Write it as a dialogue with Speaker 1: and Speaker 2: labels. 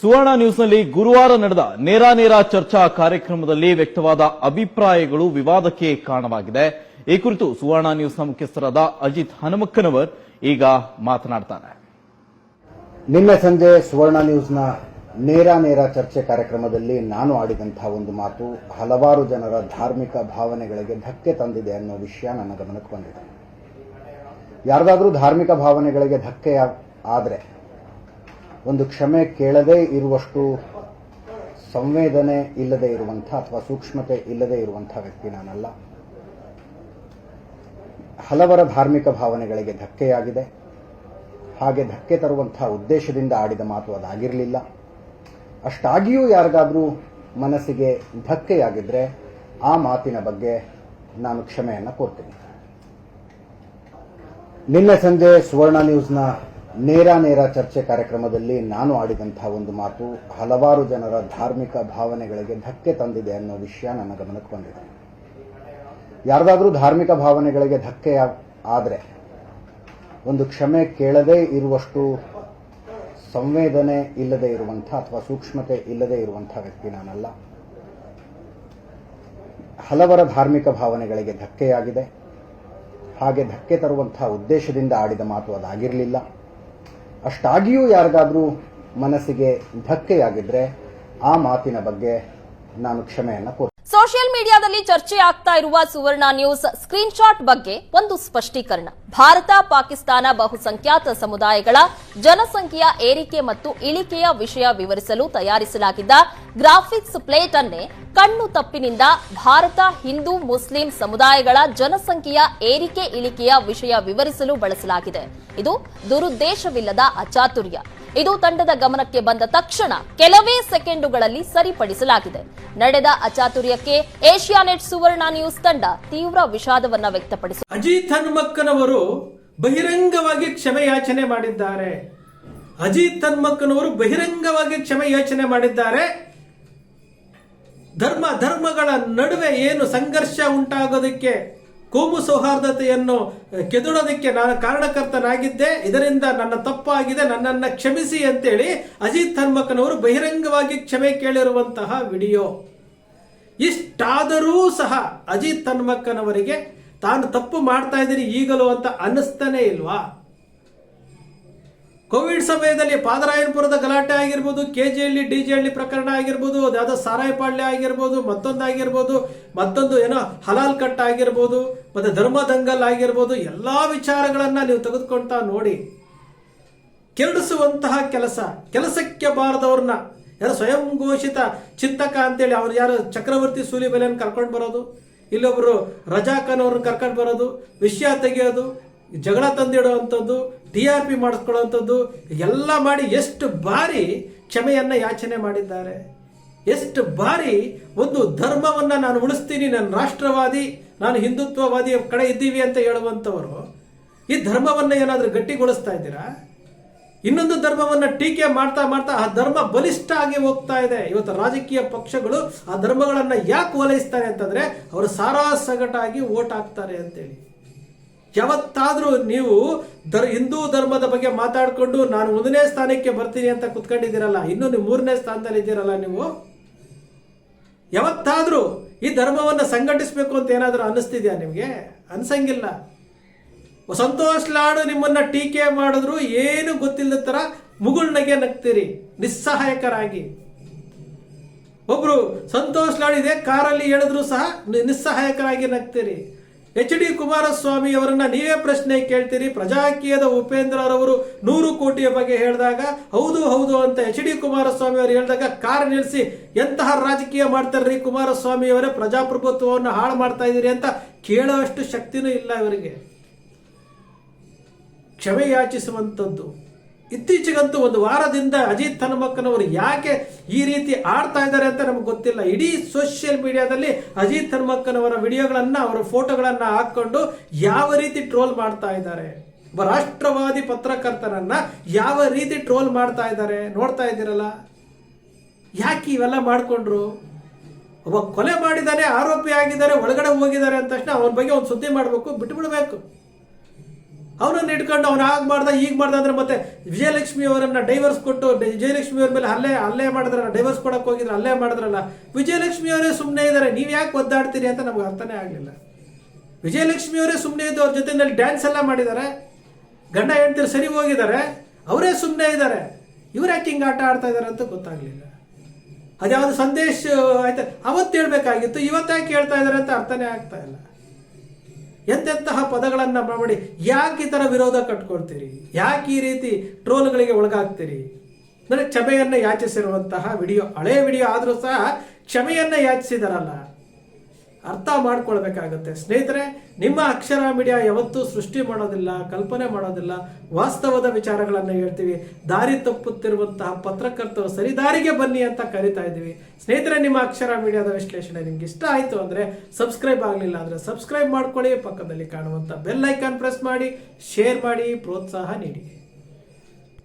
Speaker 1: ಸುವರ್ಣ ನ್ಯೂಸ್ನಲ್ಲಿ ಗುರುವಾರ ನಡೆದ ನೇರ ಚರ್ಚಾ ಕಾರ್ಯಕ್ರಮದಲ್ಲಿ ವ್ಯಕ್ತವಾದ ಅಭಿಪ್ರಾಯಗಳು ವಿವಾದಕ್ಕೆ ಕಾರಣವಾಗಿದೆ. ಈ ಕುರಿತು ಸುವರ್ಣ ನ್ಯೂಸ್ನ ಮುಖ್ಯಸ್ಥರಾದ ಅಜಿತ್ ಹನುಮಕ್ಕನವರ್ ಈಗ ಮಾತನಾಡ್ತಾರೆ.
Speaker 2: ನಿನ್ನೆ ಸಂಜೆ ಸುವರ್ಣ ನ್ಯೂಸ್ನ ನೇರ ಚರ್ಚೆ ಕಾರ್ಯಕ್ರಮದಲ್ಲಿ ನಾನು ಆಡಿದಂತಹ ಒಂದು ಮಾತು ಹಲವಾರು ಜನರ ಧಾರ್ಮಿಕ ಭಾವನೆಗಳಿಗೆ ಧಕ್ಕೆ ತಂದಿದೆ ಅನ್ನೋ ವಿಷಯ ನನ್ನ ಗಮನಕ್ಕೆ ಬಂದಿದೆ. ಯಾರ್ದಾದ್ರೂ ಧಾರ್ಮಿಕ ಭಾವನೆಗಳಿಗೆ ಧಕ್ಕೆ ಆದರೆ ಒಂದು ಕ್ಷಮೆ ಕೇಳದೇ ಇರುವಷ್ಟು ಸಂವೇದನೆ ಇಲ್ಲದೆ ಇರುವಂಥ ಅಥವಾ ಸೂಕ್ಷ್ಮತೆ ಇಲ್ಲದೆ ಇರುವಂಥ ವ್ಯಕ್ತಿ ನಾನಲ್ಲ. ಹಲವರ ಧಾರ್ಮಿಕ ಭಾವನೆಗಳಿಗೆ ಧಕ್ಕೆಯಾಗಿದೆ. ಹಾಗೆ ಧಕ್ಕೆ ತರುವಂತಹ ಉದ್ದೇಶದಿಂದ ಆಡಿದ ಮಾತು ಅದಾಗಿರಲಿಲ್ಲ. ಅಷ್ಟಾಗಿಯೂ ಯಾರಿಗಾದ್ರೂ ಮನಸ್ಸಿಗೆ ಧಕ್ಕೆಯಾಗಿದ್ರೆ ಆ ಮಾತಿನ ಬಗ್ಗೆ ನಾನು ಕ್ಷಮೆಯನ್ನು ಕೋರ್ತೀನಿ. ನಿನ್ನೆ ಸಂಜೆ ಸುವರ್ಣ ನ್ಯೂಸ್ನ ನೇರ ಚರ್ಚೆ ಕಾರ್ಯಕ್ರಮದಲ್ಲಿ ನಾನು ಆಡಿದಂತಹ ಒಂದು ಮಾತು ಹಲವಾರು ಜನರ ಧಾರ್ಮಿಕ ಭಾವನೆಗಳಿಗೆ ಧಕ್ಕೆ ತಂದಿದೆ ಅನ್ನೋ ವಿಷಯ ನನ್ನ ಗಮನಕ್ಕೆ ಬಂದಿದೆ. ಯಾರ್ದಾದ್ರೂ ಧಾರ್ಮಿಕ ಭಾವನೆಗಳಿಗೆ ಧಕ್ಕೆ ಆದರೆ ಒಂದು ಕ್ಷಮೆ ಕೇಳದೇ ಇರುವಷ್ಟು ಸಂವೇದನೆ ಇಲ್ಲದೆ ಇರುವಂಥ ಅಥವಾ ಸೂಕ್ಷ್ಮತೆ ಇಲ್ಲದೆ ಇರುವಂಥ ವ್ಯಕ್ತಿ ನಾನಲ್ಲ. ಹಲವರ ಧಾರ್ಮಿಕ ಭಾವನೆಗಳಿಗೆ ಧಕ್ಕೆಯಾಗಿದೆ. ಹಾಗೆ ಧಕ್ಕೆ ತರುವಂತಹ ಉದ್ದೇಶದಿಂದ ಆಡಿದ ಮಾತು ಅದಾಗಿರಲಿಲ್ಲ. ಅಷ್ಟಾಗಿಯೂ ಯಾರಿಗಾದ್ರೂ ಮನಸ್ಸಿಗೆ ಧಕ್ಕೆಯಾಗಿದ್ರೆ ಆ ಮಾತಿನ ಬಗ್ಗೆ ನಾನು ಕ್ಷಮೆಯನ್ನು ಕೋರ್ತೀನಿ.
Speaker 3: ಸೋಷಿಯಲ್ ಮೀಡಿಯಾದಲ್ಲಿ ಚರ್ಚೆ ಆಗ್ತಾ ಇರುವ ಸುವರ್ಣ ನ್ಯೂಸ್ ಸ್ಕ್ರೀನ್ ಶಾಟ್ ಬಗ್ಗೆ ಒಂದು ಸ್ಪಷ್ಟೀಕರಣ. ಭಾರತ ಪಾಕಿಸ್ತಾನ ಬಹುಸಂಖ್ಯಾತ ಸಮುದಾಯಗಳ ಜನಸಂಖ್ಯೆಯ ಏರಿಕೆ ಮತ್ತು ಇಳಿಕೆಯ ವಿಷಯ ವಿವರಿಸಲು ತಯಾರಿಸಲಾಗಿದ್ದ ಗ್ರಾಫಿಕ್ಸ್ ಪ್ಲೇಟ್ ಅನ್ನೇ ಕಣ್ಣು ತಪ್ಪಿನಿಂದ ಭಾರತ ಹಿಂದೂ ಮುಸ್ಲಿಂ ಸಮುದಾಯಗಳ ಜನಸಂಖ್ಯೆಯ ಏರಿಕೆ ಇಳಿಕೆಯ ವಿಷಯ ವಿವರಿಸಲು ಬಳಸಲಾಗಿದೆ. ಇದು ದುರುದ್ದೇಶವಿಲ್ಲದ ಅಚಾತುರ್ಯ. ಇದು ತಂಡದ ಗಮನಕ್ಕೆ ಬಂದ ತಕ್ಷಣ ಕೆಲವೇ ಸೆಕೆಂಡುಗಳಲ್ಲಿ ಸರಿಪಡಿಸಲಾಗಿದೆ. ನಡೆದ ಅಚಾತುರ್ಯಕ್ಕೆ ಏಷ್ಯಾನೆಟ್ ಸುವರ್ಣ ನ್ಯೂಸ್ ತಂಡ ತೀವ್ರ ವಿಷಾದವನ್ನ ವ್ಯಕ್ತಪಡಿಸಿದೆ.
Speaker 4: ಅಜಿತ್ ಹನುಮಕ್ಕನವರು ಬಹಿರಂಗವಾಗಿ ಕ್ಷಮೆ ಯಾಚನೆ ಮಾಡಿದ್ದಾರೆ. ಧರ್ಮಗಳ ನಡುವೆ ಏನು ಸಂಘರ್ಷ ಉಂಟಾಗೋದಕ್ಕೆ, ಕೋಮು ಸೌಹಾರ್ದತೆಯನ್ನು ಕೆದಡೋದಕ್ಕೆ ನಾನು ಕಾರಣಕರ್ತನಾಗಿದ್ದೆ. ಇದರಿಂದ ನನ್ನ ತಪ್ಪಾಗಿದೆ, ನನ್ನನ್ನು ಕ್ಷಮಿಸಿ ಅಂತೇಳಿ ಅಜಿತ್ ಹನುಮಕ್ಕನವರು ಬಹಿರಂಗವಾಗಿ ಕ್ಷಮೆ ಕೇಳಿರುವಂತಹ ವಿಡಿಯೋ. ಇಷ್ಟಾದರೂ ಸಹ ಅಜಿತ್ ಹನುಮಕ್ಕನವರಿಗೆ ತಾನು ತಪ್ಪು ಮಾಡ್ತಾ ಇದ್ದೀನಿ ಈಗಲೂ ಅಂತ ಅನ್ನಿಸ್ತಾನೆ ಇಲ್ವಾ? ಕೋವಿಡ್ ಸಮಯದಲ್ಲಿ ಪಾದರಾಯನಪುರದ ಗಲಾಟೆ ಆಗಿರ್ಬೋದು, ಕೆಜಿಹಳ್ಳಿ ಡಿಜಿಹಳ್ಳಿ ಪ್ರಕರಣ ಆಗಿರ್ಬೋದು, ಅದಾದ ಸಾರಾಯಪಾಳ್ಯ ಆಗಿರ್ಬೋದು, ಮತ್ತೊಂದು ಏನೋ ಹಲಾಲ್ ಕಟ್ ಆಗಿರ್ಬೋದು, ಮತ್ತೆ ಧರ್ಮದಂಗಲ್ ಆಗಿರ್ಬೋದು, ಎಲ್ಲಾ ವಿಚಾರಗಳನ್ನ ನೀವು ತೆಗೆದುಕೊಳ್ತಾ ನೋಡಿ. ಕೆರಳಿಸುವಂತಹ ಕೆಲಸಕ್ಕೆ ಬಾರದವ್ರನ್ನ ಯಾರು ಸ್ವಯಂ ಘೋಷಿತ ಚಿಂತಕ ಅಂತೇಳಿ ಅವ್ರು ಯಾರು ಚಕ್ರವರ್ತಿ ಸೂಲಿಬೆಲೆಯನ್ನು ಕರ್ಕೊಂಡು ಬರೋದು, ಇಲ್ಲೊಬ್ರು ರಜಾಖಾನ್ ಅವ್ರನ್ನ ಕರ್ಕೊಂಡು ಬರೋದು, ವಿಷಯ ತೆಗೆಯೋದು, ಜಗಳ ತಂದಿಡುವಂಥದ್ದು, TRP ಮಾಡಿಸ್ಕೊಳ್ಳುವಂಥದ್ದು ಎಲ್ಲ ಮಾಡಿ ಎಷ್ಟು ಬಾರಿ ಕ್ಷಮೆಯನ್ನ ಯಾಚನೆ ಮಾಡಿದ್ದಾರೆ. ಎಷ್ಟು ಬಾರಿ ಒಂದು ಧರ್ಮವನ್ನ ನಾನು ಉಳಿಸ್ತೀನಿ, ನಾನು ರಾಷ್ಟ್ರವಾದಿ, ನಾನು ಹಿಂದುತ್ವವಾದಿ ಕಡೆ ಇದ್ದೀವಿ ಅಂತ ಹೇಳುವಂಥವರು ಈ ಧರ್ಮವನ್ನ ಏನಾದರೂ ಗಟ್ಟಿಗೊಳಿಸ್ತಾ ಇದ್ದೀರಾ? ಇನ್ನೊಂದು ಧರ್ಮವನ್ನ ಟೀಕೆ ಮಾಡ್ತಾ ಆ ಧರ್ಮ ಬಲಿಷ್ಠ ಆಗಿ ಹೋಗ್ತಾ ಇದೆ. ಇವತ್ತು ರಾಜಕೀಯ ಪಕ್ಷಗಳು ಆ ಧರ್ಮಗಳನ್ನ ಯಾಕೆ ಓಲೈಸ್ತಾರೆ ಅಂತಂದ್ರೆ ಅವರು ಸಾರಾಸಗಟಾಗಿ ಓಟ್ ಹಾಕ್ತಾರೆ ಅಂತೇಳಿ. ಯಾವತ್ತಾದ್ರೂ ನೀವು ಹಿಂದೂ ಧರ್ಮದ ಬಗ್ಗೆ ಮಾತಾಡಿಕೊಂಡು ನಾನು 1ನೇ ಸ್ಥಾನಕ್ಕೆ ಬರ್ತೀನಿ ಅಂತ ಕುತ್ಕೊಂಡಿದ್ದೀರಲ್ಲ, ಇನ್ನು ನೀವು 3ನೇ ಸ್ಥಾನದಲ್ಲಿ ಇದ್ದೀರಲ್ಲ, ನೀವು ಯಾವತ್ತಾದ್ರೂ ಈ ಧರ್ಮವನ್ನ ಸಂಘಟಿಸಬೇಕು ಅಂತ ಏನಾದರೂ ಅನ್ನಿಸ್ತಿದ್ಯಾ ನಿಮ್ಗೆ? ಅನ್ಸಂಗಿಲ್ಲ. ಸಂತೋಷ್ ಲಾಡು ನಿಮ್ಮನ್ನ ಟೀಕೆ ಮಾಡಿದ್ರು ಏನು ಗೊತ್ತಿಲ್ಲದ ತರ ಮುಗುಳ್ನಗೆ ನಗ್ತೀರಿ ನಿಸ್ಸಹಾಯಕರಾಗಿ. ಒಬ್ರು ಸಂತೋಷ್ ಲಾಡು ಇದೆ ಕಾರಲ್ಲಿ ಹೇಳಿದ್ರು ಸಹ ನಿಸ್ಸಹಾಯಕರಾಗಿ ನಗ್ತೀರಿ. HD ಕುಮಾರಸ್ವಾಮಿ ಅವರನ್ನ ನೀವೇ ಪ್ರಶ್ನೆ ಕೇಳ್ತೀರಿ. ಪ್ರಜಾಕೀಯದ ಉಪೇಂದ್ರರವರು 100 ಕೋಟಿಯ ಬಗ್ಗೆ ಹೇಳಿದಾಗ ಹೌದು ಅಂತ HD ಕುಮಾರಸ್ವಾಮಿ ಅವರು ಹೇಳಿದಾಗ ಕಾರ್ ನಿಲ್ಲಿಸಿ ಎಂತಹ ರಾಜಕೀಯ ಮಾಡ್ತಾರ್ರಿ ಕುಮಾರಸ್ವಾಮಿ ಅವರೇ, ಪ್ರಜಾಪ್ರಭುತ್ವವನ್ನು ಹಾಳು ಮಾಡ್ತಾ ಇದ್ದೀರಿ ಅಂತ ಕೇಳುವಷ್ಟು ಶಕ್ತಿನೂ ಇಲ್ಲ ಇವರಿಗೆ. ಕ್ಷಮೆ ಯಾಚಿಸುವಂಥದ್ದು ಇತ್ತೀಚೆಗಂತೂ ಒಂದು ವಾರದಿಂದ ಅಜಿತ್ ಹನುಮಕ್ಕನವರು ಯಾಕೆ ಈ ರೀತಿ ಆಡ್ತಾ ಇದ್ದಾರೆ ಅಂತ ನಮ್ಗೆ ಗೊತ್ತಿಲ್ಲ. ಇಡೀ ಸೋಷಿಯಲ್ ಮೀಡಿಯಾದಲ್ಲಿ ಅಜಿತ್ ಹನುಮಕ್ಕನವರ ವಿಡಿಯೋಗಳನ್ನ, ಅವರ ಫೋಟೋಗಳನ್ನ ಹಾಕೊಂಡು ಯಾವ ರೀತಿ ಟ್ರೋಲ್ ಮಾಡ್ತಾ ಇದ್ದಾರೆ. ಒಬ್ಬ ರಾಷ್ಟ್ರವಾದಿ ಪತ್ರಕರ್ತನನ್ನ ಯಾವ ರೀತಿ ಟ್ರೋಲ್ ಮಾಡ್ತಾ ಇದ್ದಾರೆ ನೋಡ್ತಾ ಇದ್ದೀರಲ್ಲ. ಯಾಕೆ ಇವೆಲ್ಲ ಮಾಡ್ಕೊಂಡ್ರು? ಒಬ್ಬ ಕೊಲೆ ಮಾಡಿದಾನೆ, ಆರೋಪಿ ಆಗಿದ್ದಾರೆ, ಒಳಗಡೆ ಹೋಗಿದ್ದಾರೆ ಅಂತ ತಕ್ಷಣ ಅವನ ಬಗ್ಗೆ ಒಂದು ಸುದ್ದಿ ಮಾಡಬೇಕು, ಬಿಟ್ಟು ಬಿಡಬೇಕು. ಅವನನ್ನು ಇಟ್ಕೊಂಡು ಅವ್ನು ಆಗ ಮಾಡ್ದ ಈಗ ಮಾಡ್ದ ಅಂದ್ರೆ ಮತ್ತೆ ವಿಜಯಲಕ್ಷ್ಮಿ ಅವರನ್ನ ಡೈವರ್ಸ್ ಕೊಟ್ಟು ವಿಜಯಲಕ್ಷ್ಮಿ ಅವ್ರ ಮೇಲೆ ಹಲ್ಲೆ ಮಾಡಿದ್ರಲ್ಲ, ಡೈವರ್ಸ್ ಕೊಡಕ್ಕೆ ಹೋಗಿದ್ರೆ ಹಲ್ಲೆ ಮಾಡಿದ್ರಲ್ಲ, ವಿಜಯಲಕ್ಷ್ಮಿ ಅವರೇ ಸುಮ್ಮನೆ ಇದ್ದಾರೆ, ನೀವು ಯಾಕೆ ಒದ್ದಾಡ್ತೀರಿ ಅಂತ ನಮ್ಗೆ ಅರ್ಥನೇ ಆಗಲಿಲ್ಲ. ವಿಜಯಲಕ್ಷ್ಮಿ ಅವರೇ ಸುಮ್ಮನೆ ಇದ್ದು ಅವ್ರ ಜೊತೆಯಲ್ಲಿ ಡ್ಯಾನ್ಸ್ ಎಲ್ಲ ಮಾಡಿದ್ದಾರೆ, ಗಂಡ ಹೆಂಡತಿರು ಸರಿ ಹೋಗಿದ್ದಾರೆ, ಅವರೇ ಸುಮ್ಮನೆ ಇದ್ದಾರೆ, ಇವ್ರು ಯಾಕೆ ಹಿಂಗೆ ಆಟ ಆಡ್ತಾ ಇದ್ದಾರೆ ಅಂತ ಗೊತ್ತಾಗ್ಲಿಲ್ಲ. ಅದ್ಯಾವುದು ಸಂದೇಶ ಆಯ್ತಾ ಅವತ್ತು ಹೇಳ್ಬೇಕಾಗಿತ್ತು, ಇವತ್ತಾಕೆ ಹೇಳ್ತಾ ಇದ್ದಾರೆ ಅಂತ ಅರ್ಥನೇ ಆಗ್ತಾ ಇಲ್ಲ. ಎಂತೆಂತಹ ಪದಗಳನ್ನ ಮಾಡಿ ಯಾಕೆ ಈ ತರ ವಿರೋಧ ಕಟ್ಕೊಳ್ತೀರಿ, ಯಾಕೆ ಈ ರೀತಿ ಟ್ರೋಲ್ಗಳಿಗೆ ಒಳಗಾಗ್ತೀರಿ? ಅಂದರೆ ಕ್ಷಮೆಯನ್ನ ಯಾಚಿಸಿರುವಂತಹ ವಿಡಿಯೋ, ಹಳೆ ವಿಡಿಯೋ ಆದರೂ ಸಹ ಕ್ಷಮೆಯನ್ನ ಯಾಚಿಸಿದಾರಲ್ಲ, ಅರ್ಥ ಮಾಡ್ಕೊಳ್ಬೇಕಾಗತ್ತೆ ಸ್ನೇಹಿತರೆ. ನಿಮ್ಮ ಅಕ್ಷರ ಮೀಡಿಯಾ ಯಾವತ್ತೂ ಸೃಷ್ಟಿ ಮಾಡೋದಿಲ್ಲ, ಕಲ್ಪನೆ ಮಾಡೋದಿಲ್ಲ, ವಾಸ್ತವದ ವಿಚಾರಗಳನ್ನು ಹೇಳ್ತೀವಿ. ದಾರಿ ತಪ್ಪುತ್ತಿರುವಂತಹ ಪತ್ರಕರ್ತರು ಸರಿದಾರಿಗೆ ಬನ್ನಿ ಅಂತ ಕರಿತಾ ಇದ್ದೀವಿ ಸ್ನೇಹಿತರೆ. ನಿಮ್ಮ ಅಕ್ಷರ ಮೀಡಿಯಾದ ವಿಶ್ಲೇಷಣೆ ನಿಮ್ಗೆ ಇಷ್ಟ ಆಯಿತು ಅಂದರೆ ಸಬ್ಸ್ಕ್ರೈಬ್ ಆಗಲಿಲ್ಲ ಅಂದರೆ ಸಬ್ಸ್ಕ್ರೈಬ್ ಮಾಡ್ಕೊಳ್ಳಿ, ಪಕ್ಕದಲ್ಲಿ ಕಾಣುವಂಥ ಬೆಲ್ ಐಕಾನ್ ಪ್ರೆಸ್ ಮಾಡಿ, ಶೇರ್ ಮಾಡಿ, ಪ್ರೋತ್ಸಾಹ ನೀಡಿ.